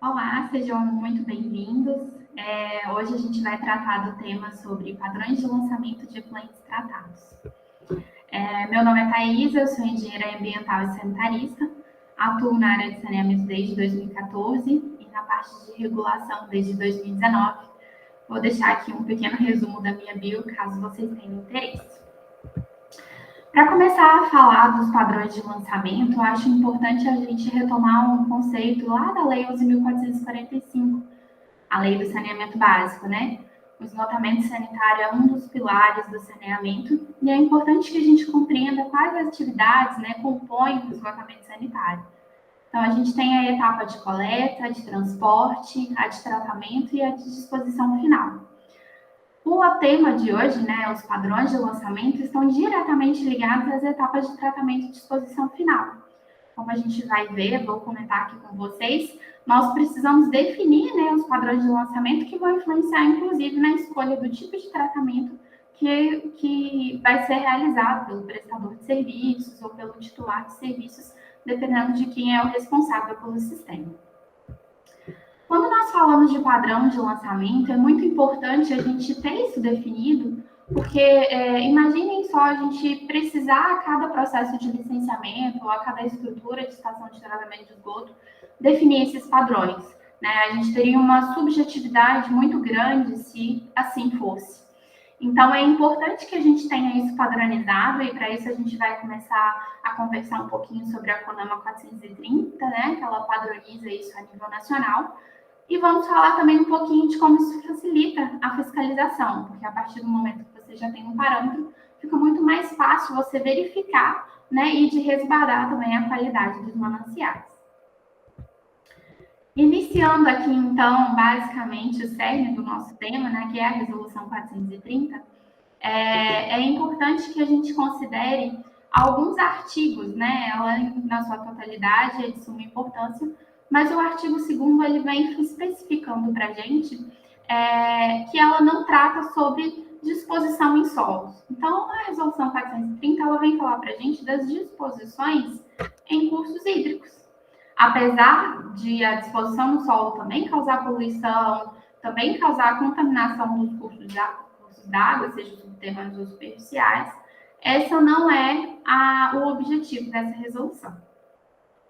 Olá, sejam muito bem-vindos. Hoje a gente vai tratar do tema sobre padrões de lançamento de efluentes tratados. Meu nome é Thaisa, eu sou engenheira ambiental e sanitarista, atuo na área de saneamento desde 2014 e na parte de regulação desde 2019. Vou deixar aqui um pequeno resumo da minha bio, caso vocês tenham interesse. Para começar a falar dos padrões de lançamento, eu acho importante a gente retomar um conceito lá da Lei 11.445, a Lei do Saneamento Básico, né? O esgotamento sanitário é um dos pilares do saneamento e é importante que a gente compreenda quais atividades, né, compõem o esgotamento sanitário. Então, a gente tem a etapa de coleta, a de transporte, a de tratamento e a de disposição final. O tema de hoje, né, os padrões de lançamento, estão diretamente ligados às etapas de tratamento e disposição final. Como a gente vai ver, vou comentar aqui com vocês, nós precisamos definir, né, os padrões de lançamento que vão influenciar, inclusive, na escolha do tipo de tratamento que vai ser realizado pelo prestador de serviços ou pelo titular de serviços, dependendo de quem é o responsável pelo sistema. Quando nós falamos de padrão de lançamento, é muito importante a gente ter isso definido, porque imaginem só a gente precisar a cada processo de licenciamento ou a cada estrutura de estação de tratamento de esgoto definir esses padrões, né? A gente teria uma subjetividade muito grande se assim fosse. Então, é importante que a gente tenha isso padronizado e para isso a gente vai começar a conversar um pouquinho sobre a CONAMA 430, né? Que ela padroniza isso a nível nacional. E vamos falar também um pouquinho de como isso facilita a fiscalização, porque a partir do momento que você já tem um parâmetro, fica muito mais fácil você verificar, né, e de resguardar também a qualidade dos mananciais. Iniciando aqui, então, basicamente o cerne do nosso tema, né, que é a Resolução 430, é importante que a gente considere alguns artigos, né, ela na sua totalidade é de suma importância, mas o artigo 2º ele vem especificando para a gente que ela não trata sobre disposição em solos. Então, a Resolução 430 ela vem falar para a gente das disposições em cursos hídricos. Apesar de a disposição no solo também causar poluição, também causar contaminação dos cursos d'água, seja subterrâneos ou superficiais, essa não é o objetivo dessa resolução.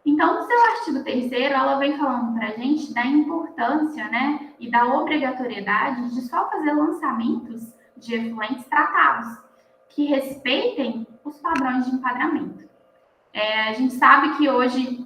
Então, no seu artigo 3º, ela vem falando para a gente da importância, né, e da obrigatoriedade de só fazer lançamentos de efluentes tratados, que respeitem os padrões de enquadramento. A gente sabe que hoje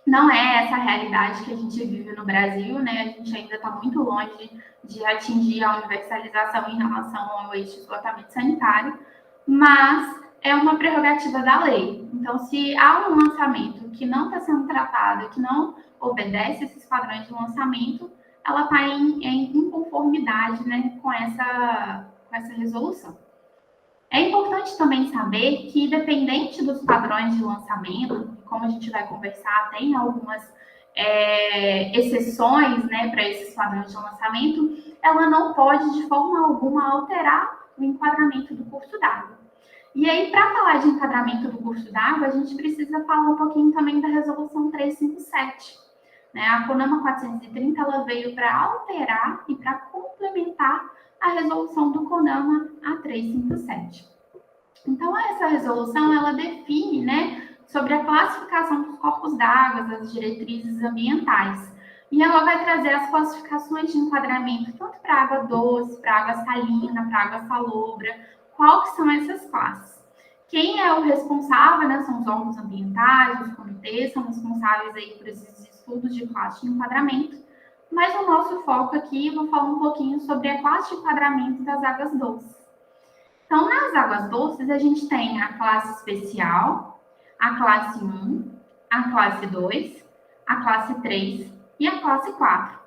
não é essa a realidade que a gente vive no Brasil, né? A gente ainda está muito longe de atingir a universalização em relação ao eixo de esgotamento sanitário, mas é uma prerrogativa da lei. Então, se há um lançamento que não está sendo tratado, que não obedece esses padrões de lançamento, ela está em inconformidade, né, com essa resolução. É importante também saber que, independente dos padrões de lançamento, como a gente vai conversar, tem algumas exceções, né, para esses padrões de lançamento, ela não pode, de forma alguma, alterar o enquadramento do curso d'água. E aí, para falar de enquadramento do curso d'água, a gente precisa falar um pouquinho também da Resolução 357. Né? A CONAMA 430 ela veio para alterar e para complementar a resolução do CONAMA A357. Então, essa resolução, ela define, né, sobre a classificação dos corpos d'água, as diretrizes ambientais. E ela vai trazer as classificações de enquadramento, tanto para água doce, para água salina, para água salobra. Qual que são essas classes? Quem é o responsável, né, são os órgãos ambientais, os comitês, são responsáveis aí por esses estudos de classe de enquadramento. Mas o nosso foco aqui, eu vou falar um pouquinho sobre a classe de enquadramento das águas doces. Então, nas águas doces, a gente tem a classe especial, a classe 1, a classe 2, a classe 3 e a classe 4.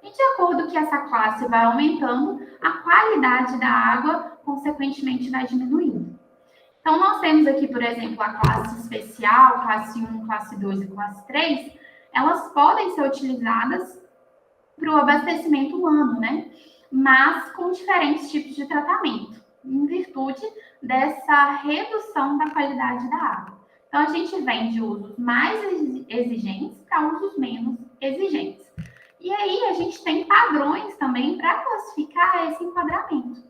E de acordo que essa classe vai aumentando, a qualidade da água, consequentemente, vai diminuindo. Então, nós temos aqui, por exemplo, a classe especial, classe 1, classe 2 e classe 3, elas podem ser utilizadas para o abastecimento humano, né? Mas com diferentes tipos de tratamento, em virtude dessa redução da qualidade da água. Então, a gente vem de usos mais exigentes para usos menos exigentes. E aí, a gente tem padrões também para classificar esse enquadramento.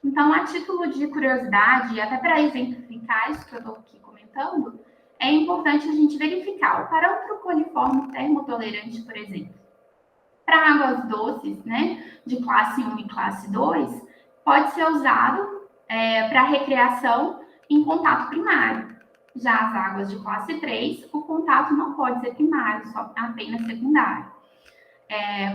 Então, a título de curiosidade, até para exemplificar isso que eu estou aqui comentando, é importante a gente verificar o parâmetro coliforme termotolerante, por exemplo. Para águas doces, né, de classe 1 e classe 2, pode ser usado para recreação em contato primário. Já as águas de classe 3, o contato não pode ser primário, só apenas secundário.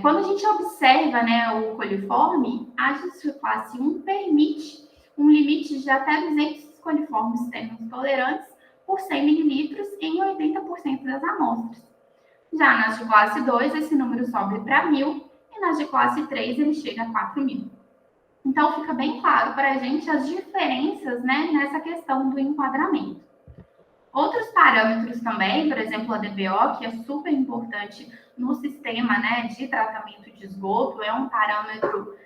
Quando a gente observa, né, o coliforme, a de classe 1 permite um limite de até 200 coliformes termotolerantes por 100 mililitros em 80% das amostras. Já nas de classe 2, esse número sobe para 1.000 e nas de classe 3 ele chega a 4.000. Então, fica bem claro para a gente as diferenças, né, nessa questão do enquadramento. Outros parâmetros também, por exemplo, a DBO, que é super importante no sistema, né, de tratamento de esgoto, é um parâmetro,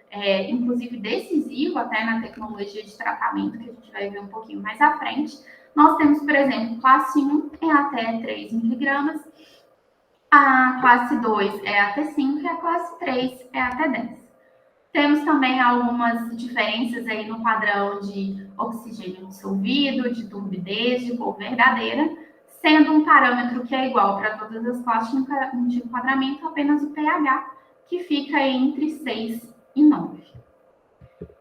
inclusive, decisivo até na tecnologia de tratamento, que a gente vai ver um pouquinho mais à frente. Nós temos, por exemplo, classe 1 é até 3 miligramas, a classe 2 é até 5 e a classe 3 é até 10. Temos também algumas diferenças aí no padrão de oxigênio dissolvido, de turbidez, de cor verdadeira, sendo um parâmetro que é igual para todas as classes de enquadramento, apenas o pH, que fica entre 6 e 9.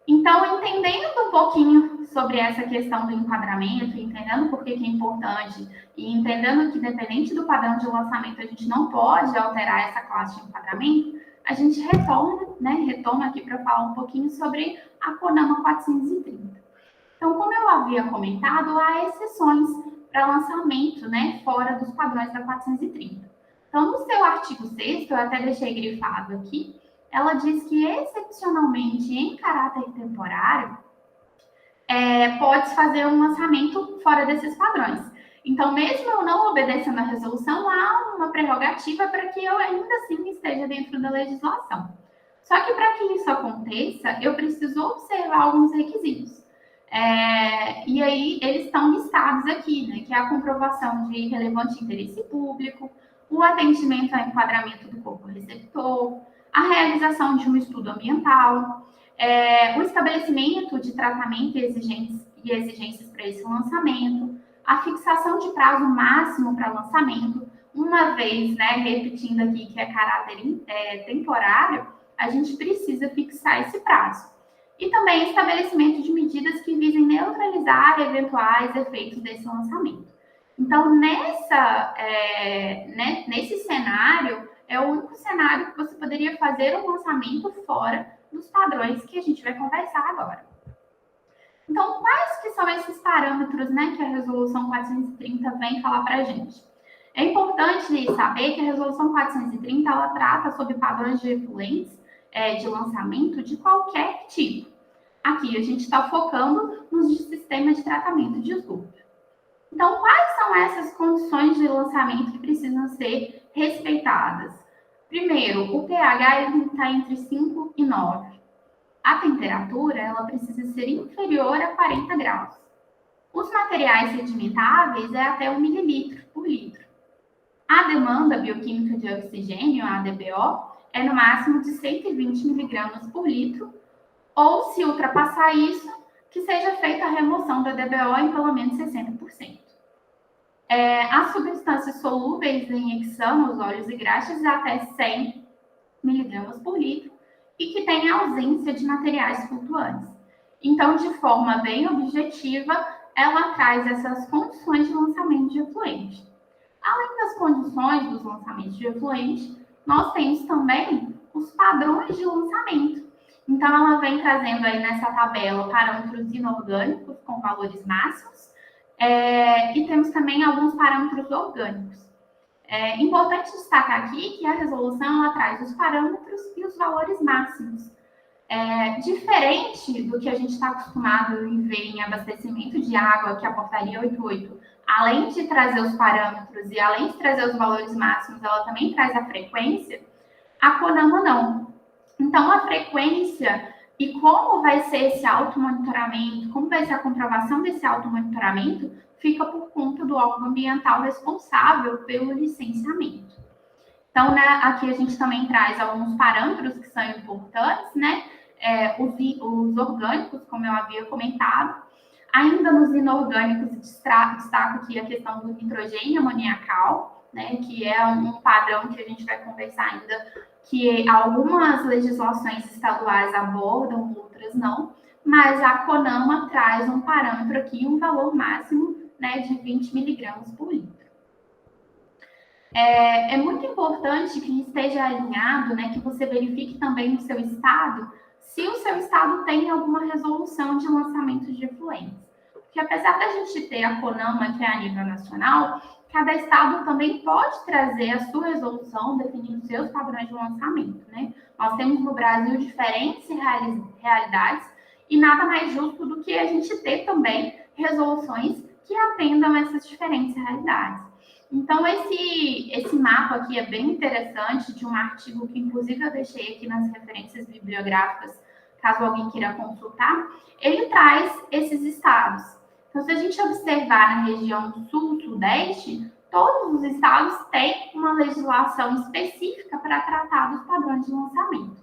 Então, entendendo um pouquinho sobre essa questão do enquadramento, entendendo por que é importante e entendendo que, dependente do padrão de lançamento, a gente não pode alterar essa classe de enquadramento, a gente retoma aqui para falar um pouquinho sobre a CONAMA 430. Então, como eu havia comentado, há exceções para lançamento, né, fora dos padrões da 430. Então, no seu artigo 6º, eu até deixei grifado aqui, ela diz que, excepcionalmente, em caráter temporário, pode fazer um lançamento fora desses padrões. Então, mesmo eu não obedecendo a resolução, há uma prerrogativa para que eu ainda assim esteja dentro da legislação. Só que para que isso aconteça, eu preciso observar alguns requisitos. E aí, eles estão listados aqui, né? Que é a comprovação de relevante interesse público, o atendimento ao enquadramento do corpo receptor, a realização de um estudo ambiental, o estabelecimento de tratamento e exigências para esse lançamento, a fixação de prazo máximo para lançamento, uma vez, né, repetindo aqui que é caráter temporário, a gente precisa fixar esse prazo. E também estabelecimento de medidas que visem neutralizar eventuais efeitos desse lançamento. Então, nesse cenário, é o único cenário que você poderia fazer um lançamento fora dos padrões que a gente vai conversar agora. Então, quais que são esses parâmetros, né, que a Resolução 430 vem falar para a gente? É importante saber que a Resolução 430 ela trata sobre padrões de efluentes de lançamento de qualquer tipo. Aqui a gente está focando nos de sistema de tratamento de esgoto. Então, quais são essas condições de lançamento que precisam ser respeitadas? Primeiro, o pH está entre 5 e 9. A temperatura ela precisa ser inferior a 40 graus. Os materiais sedimentáveis é até 1 mililitro por litro. A demanda bioquímica de oxigênio, a ADBO, é no máximo de 120 miligramas por litro, ou, se ultrapassar isso, que seja feita a remoção da DBO em pelo menos 60%. As substâncias solúveis em hexanos, óleos e graxas, até 100 miligramas por litro, e que tem ausência de materiais flutuantes. Então, de forma bem objetiva, ela traz essas condições de lançamento de efluente. Além das condições dos lançamentos de efluente, nós temos também os padrões de lançamento. Então, ela vem trazendo aí nessa tabela parâmetros inorgânicos com valores máximos, e temos também alguns parâmetros orgânicos. É importante destacar aqui que a resolução ela traz os parâmetros e os valores máximos. Diferente do que a gente está acostumado em ver em abastecimento de água, que a portaria 88, além de trazer os parâmetros e além de trazer os valores máximos, ela também traz a frequência. A CONAMA não. Então, a frequência e como vai ser esse automonitoramento, como vai ser a comprovação desse automonitoramento, fica por conta do órgão ambiental responsável pelo licenciamento. Então, né, aqui a gente também traz alguns parâmetros que são importantes, né? Os orgânicos, como eu havia comentado. Ainda nos inorgânicos, destaco aqui a questão do nitrogênio amoniacal, né? Que é um padrão que a gente vai conversar ainda, que algumas legislações estaduais abordam, outras não, mas a CONAMA traz um parâmetro aqui, um valor máximo, né, de 20 miligramas por litro. É muito importante que esteja alinhado, né, que você verifique também no seu estado, se o seu estado tem alguma resolução de lançamento de efluentes. Porque apesar da gente ter a CONAMA, que é a nível nacional, cada estado também pode trazer a sua resolução definindo seus padrões de lançamento, né? Nós temos no Brasil diferentes realidades e nada mais justo do que a gente ter também resoluções que atendam essas diferentes realidades. Então, esse mapa aqui é bem interessante, de um artigo que, inclusive, eu deixei aqui nas referências bibliográficas, caso alguém queira consultar. Ele traz esses estados. Então, se a gente observar na região sul-sudeste, todos os estados têm uma legislação específica para tratar dos padrões de lançamento.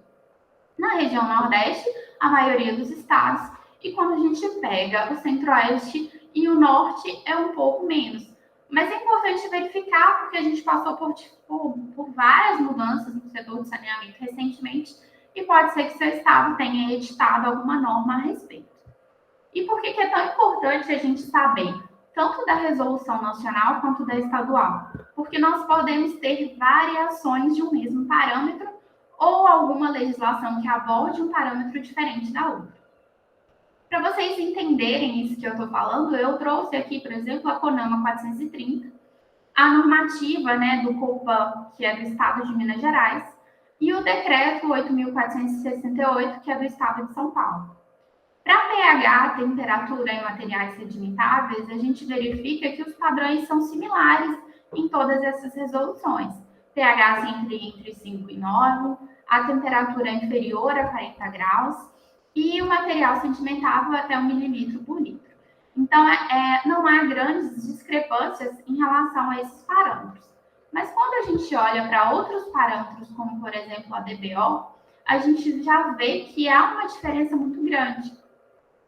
Na região nordeste, a maioria dos estados, e quando a gente pega o centro-oeste e o norte, é um pouco menos. Mas é importante verificar, porque a gente passou por várias mudanças no setor de saneamento recentemente, e pode ser que seu estado tenha editado alguma norma a respeito. E por que é tão importante a gente saber, tanto da resolução nacional quanto da estadual? Porque nós podemos ter variações de um mesmo parâmetro ou alguma legislação que aborde um parâmetro diferente da outra. Para vocês entenderem isso que eu estou falando, eu trouxe aqui, por exemplo, a CONAMA 430, a normativa, né, do COPAN, que é do Estado de Minas Gerais, e o decreto 8.468, que é do Estado de São Paulo. Para pH, temperatura e materiais sedimentáveis, a gente verifica que os padrões são similares em todas essas resoluções. pH sempre entre 5 e 9, a temperatura inferior a 40 graus, e o material sedimentável até 1 milímetro por litro. Então, não há grandes discrepâncias em relação a esses parâmetros. Mas quando a gente olha para outros parâmetros, como, por exemplo, a DBO, a gente já vê que há uma diferença muito grande.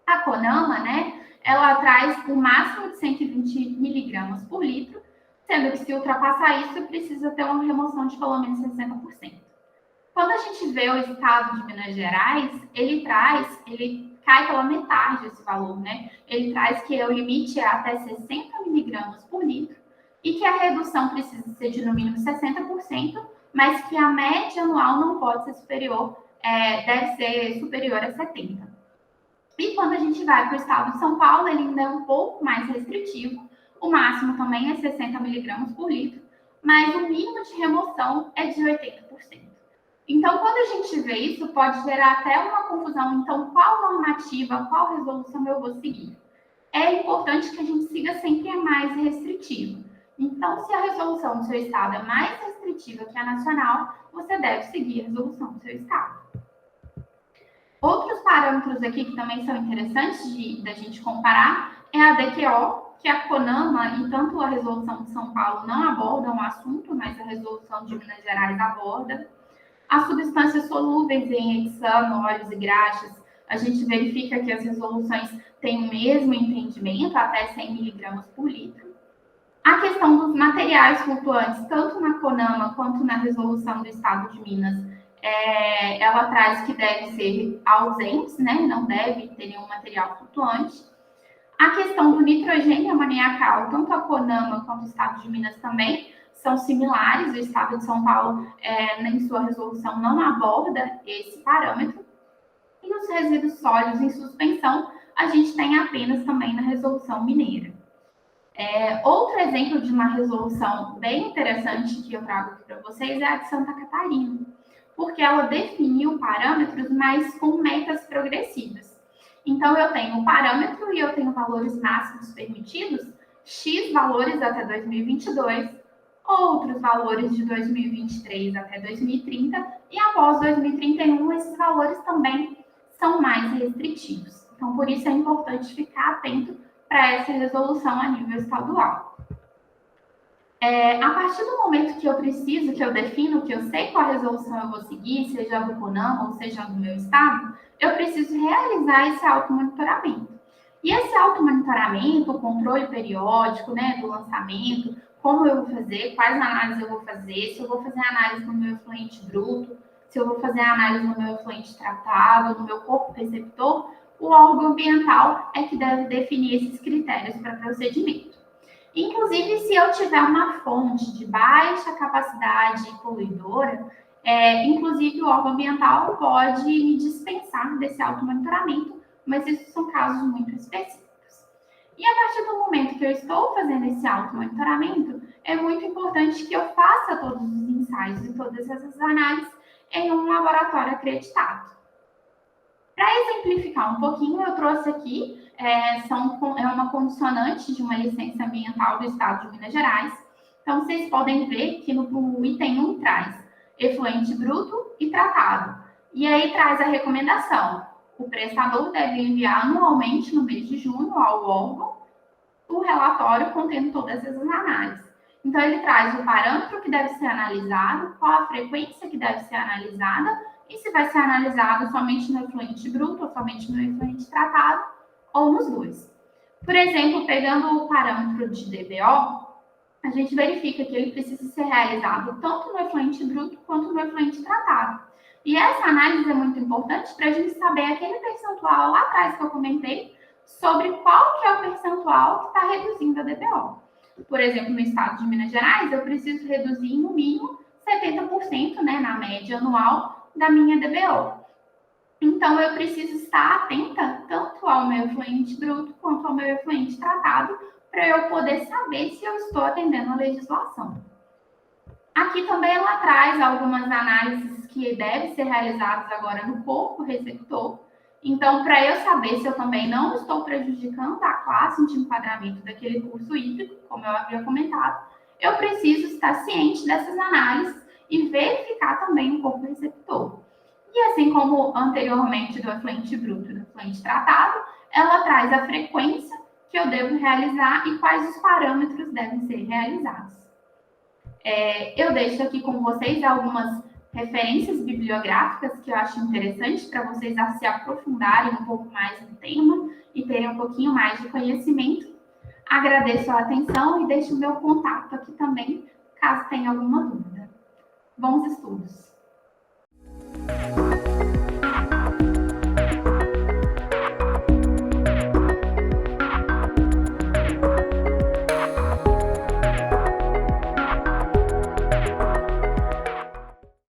A CONAMA, né, ela traz o máximo de 120 miligramas por litro, sendo que se ultrapassar isso, precisa ter uma remoção de pelo menos 60%. Quando a gente vê o estado de Minas Gerais, ele cai pela metade esse valor, né? Ele traz que o limite é até 60 miligramas por litro e que a redução precisa ser de no mínimo 60%, mas que a média anual não pode ser superior, deve ser superior a 70%. E quando a gente vai para o estado de São Paulo, ele ainda é um pouco mais restritivo. O máximo também é 60 miligramas por litro, mas o mínimo de remoção é de 80%. Então, quando a gente vê isso, pode gerar até uma confusão. Então, qual normativa, qual resolução eu vou seguir? É importante que a gente siga sempre a mais restritiva. Então, se a resolução do seu estado é mais restritiva que a nacional, você deve seguir a resolução do seu estado. Outros parâmetros aqui que também são interessantes da gente comparar é a DQO, que a CONAMA e tanto a resolução de São Paulo não abordam o assunto, mas a resolução de Minas Gerais aborda. As substâncias solúveis em hexano, óleos e graxas, a gente verifica que as resoluções têm o mesmo entendimento, até 100 miligramas por litro. A questão dos materiais flutuantes, tanto na CONAMA quanto na resolução do Estado de Minas, ela traz que deve ser ausentes, né? Não deve ter nenhum material flutuante. A questão do nitrogênio amoniacal, tanto a CONAMA quanto o Estado de Minas também são similares. O Estado de São Paulo, em sua resolução, não aborda esse parâmetro. E os resíduos sólidos em suspensão, a gente tem apenas também na resolução mineira. Outro exemplo de uma resolução bem interessante que eu trago aqui para vocês é a de Santa Catarina, porque ela definiu parâmetros, mas com metas progressivas. Então, eu tenho um parâmetro e eu tenho valores máximos permitidos, X valores até 2022, outros valores de 2023 até 2030, e após 2031 esses valores também são mais restritivos. Então, por isso é importante ficar atento para essa resolução a nível estadual. A partir do momento que eu preciso, que eu defino, que eu sei qual resolução eu vou seguir, seja do CONAMA ou seja do meu estado, eu preciso realizar esse automonitoramento. E esse automonitoramento, o controle periódico, né, do lançamento, como eu vou fazer, quais análises eu vou fazer, se eu vou fazer análise no meu efluente bruto, se eu vou fazer análise no meu efluente tratado, no meu corpo receptor, o órgão ambiental é que deve definir esses critérios para procedimento. Inclusive, se eu tiver uma fonte de baixa capacidade poluidora, inclusive o órgão ambiental pode me dispensar desse automonitoramento, mas isso são casos muito específicos. E a partir do momento que eu estou fazendo esse automonitoramento, é muito importante que eu faça todos os ensaios e todas essas análises em um laboratório acreditado. Para exemplificar um pouquinho, eu trouxe aqui uma condicionante de uma licença ambiental do estado de Minas Gerais. Então, vocês podem ver que no item 1 traz efluente bruto e tratado. E aí traz a recomendação. O prestador deve enviar anualmente, no mês de junho, ao órgão, o relatório contendo todas essas análises. Então, ele traz o parâmetro que deve ser analisado, qual a frequência que deve ser analisada, e se vai ser analisado somente no efluente bruto ou somente no efluente tratado, ou nos dois. Por exemplo, pegando o parâmetro de DBO, a gente verifica que ele precisa ser realizado tanto no efluente bruto quanto no efluente tratado. E essa análise é muito importante para a gente saber aquele percentual lá atrás que eu comentei, sobre qual que é o percentual que está reduzindo a DBO. Por exemplo, no estado de Minas Gerais, eu preciso reduzir no mínimo 70%, né, na média anual, da minha DBO. Então, eu preciso estar atenta tanto ao meu efluente bruto quanto ao meu efluente tratado para eu poder saber se eu estou atendendo a legislação. Aqui também ela traz algumas análises que devem ser realizadas agora no corpo receptor. Então, para eu saber se eu também não estou prejudicando a classe de enquadramento daquele curso hídrico, como eu havia comentado, eu preciso estar ciente dessas análises e verificar também o corpo receptor. E assim como anteriormente do efluente bruto e do efluente tratado, ela traz a frequência que eu devo realizar e quais os parâmetros devem ser realizados. Eu deixo aqui com vocês algumas referências bibliográficas que eu acho interessante para vocês se aprofundarem um pouco mais no tema e terem um pouquinho mais de conhecimento. Agradeço a atenção e deixo o meu contato aqui também, caso tenha alguma dúvida. Bons estudos!